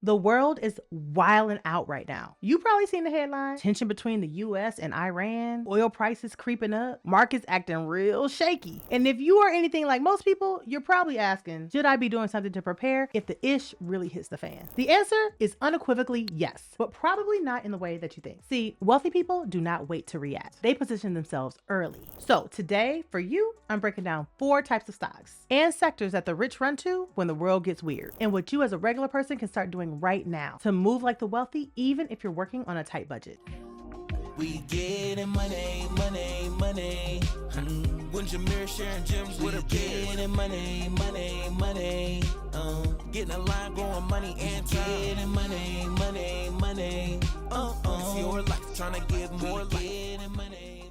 The world is wilding out right now. You probably seen the headline: tension between the US and Iran, oil prices creeping up, markets acting real shaky. And if you are anything like most people, you're probably asking, should I be doing something to prepare if the ish really hits the fan? The answer is unequivocally yes, but probably not in the way that you think. See, wealthy people do not wait to react. They position themselves early. So today, for you, I'm breaking down 4 types of stocks and sectors that the rich run to when the world gets weird, and what you as a regular person can start doing right now to move like the wealthy, even if you're working on a tight budget. We getting money, money, money. When Jameer sharing gems with her getting money, money, money. Getting a line, growing money and getting money, money, money. It's your life, trying to give more life. Money.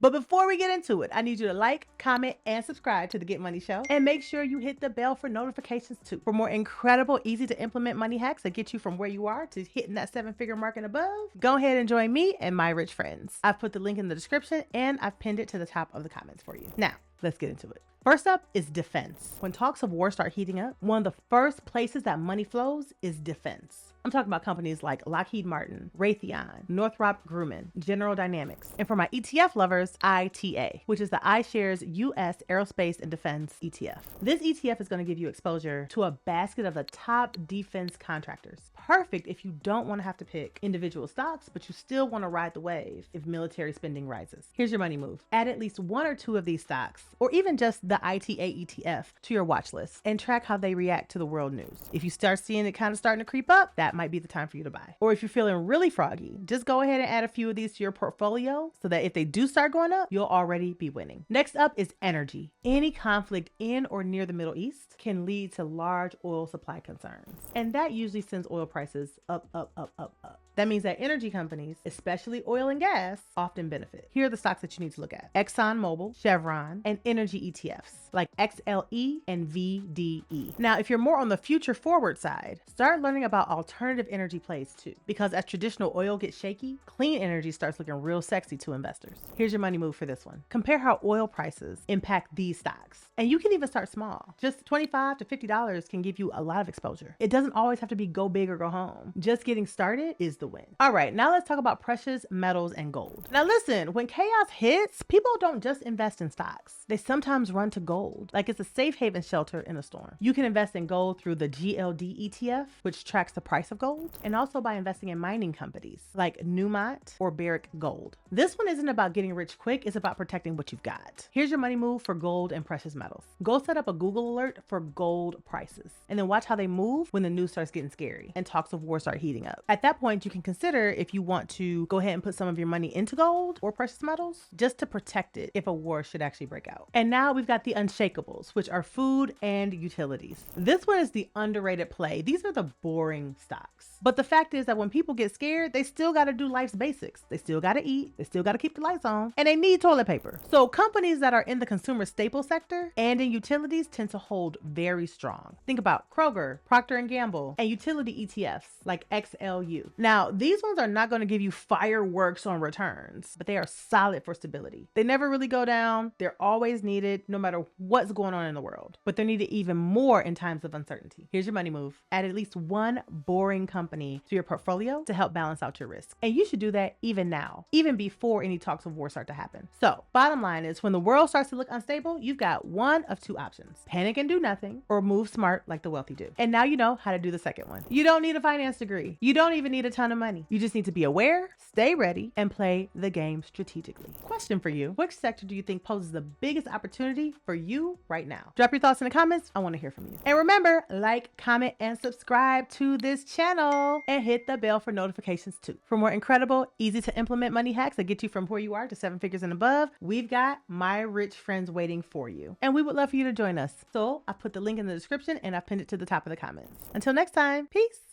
But before we get into it, I need you to like, comment, and subscribe to the Get Money Show. And make sure you hit the bell for notifications too, for more incredible, easy to implement money hacks that get you from where you are to hitting that 7-figure mark and above. Go ahead and join me and my rich friends. I've put the link in the description and I've pinned it to the top of the comments for you. Now, let's get into it. First up is defense. When talks of war start heating up, one of the first places that money flows is defense. I'm talking about companies like Lockheed Martin, Raytheon, Northrop Grumman, General Dynamics, and for my ETF lovers, ITA, which is the iShares US Aerospace and Defense ETF. This ETF is going to give you exposure to a basket of the top defense contractors. Perfect if you don't want to have to pick individual stocks, but you still want to ride the wave if military spending rises. Here's your money move. Add at least 1 or 2 of these stocks, or even just the ITA ETF, to your watch list and track how they react to the world news. If you start seeing it kind of starting to creep up, that might be the time for you to buy. Or if you're feeling really froggy, just go ahead and add a few of these to your portfolio so that if they do start going up, you'll already be winning. Next up is energy. Any conflict in or near the Middle East can lead to large oil supply concerns, and that usually sends oil prices up, up, up, up, up. That means that energy companies, especially oil and gas, often benefit. Here are the stocks that you need to look at: ExxonMobil, Chevron, and energy ETFs like XLE and VDE. Now, if you're more on the future forward side, start learning about alternative energy plays too, because as traditional oil gets shaky, clean energy starts looking real sexy to investors. Here's your money move for this one. Compare how oil prices impact these stocks. And you can even start small. Just $25 to $50 can give you a lot of exposure. It doesn't always have to be go big or go home. Just getting started is the win. All right, now let's talk about precious metals and gold. Now listen, when chaos hits, people don't just invest in stocks. They sometimes run to gold, like it's a safe haven shelter in a storm. You can invest in gold through the GLD ETF, which tracks the price of gold, and also by investing in mining companies like Newmont or Barrick Gold. This one isn't about getting rich quick, it's about protecting what you've got. Here's your money move for gold and precious metals. Go set up a Google alert for gold prices, and then watch how they move when the news starts getting scary and talks of war start heating up. At that point, you can consider if you want to go ahead and put some of your money into gold or precious metals just to protect it if a war should actually break out. And now we've got the Unshakables, which are food and utilities. This one is the underrated play. These are the boring stocks. But the fact is that when people get scared, they still got to do life's basics. They still got to eat, they still got to keep the lights on, and they need toilet paper. So companies that are in the consumer staple sector and in utilities tend to hold very strong. Think about Kroger, Procter & Gamble, and utility ETFs like XLU. Now, these ones are not going to give you fireworks on returns, but they are solid for stability. They never really go down. They're always needed no matter what's going on in the world, but they're needed even more in times of uncertainty. Here's your money move. Add at least 1 boring company to your portfolio to help balance out your risk. And you should do that even now, even before any talks of war start to happen. So bottom line is, when the world starts to look unstable, you've got one of 2 options: panic and do nothing, or move smart like the wealthy do. And now you know how to do the second one. You don't need a finance degree. You don't even need a ton of money. You just need to be aware, stay ready, and play the game strategically. Question for you: which sector do you think poses the biggest opportunity for you right now? Drop your thoughts in the comments. I want to hear from you. And remember, like, comment, and subscribe to this channel, and hit the bell for notifications too. For more incredible, easy to implement money hacks that get you from where you are to 7 figures and above, we've got my rich friends waiting for you. And we would love for you to join us. So I put the link in the description and I've pinned it to the top of the comments. Until next time, peace.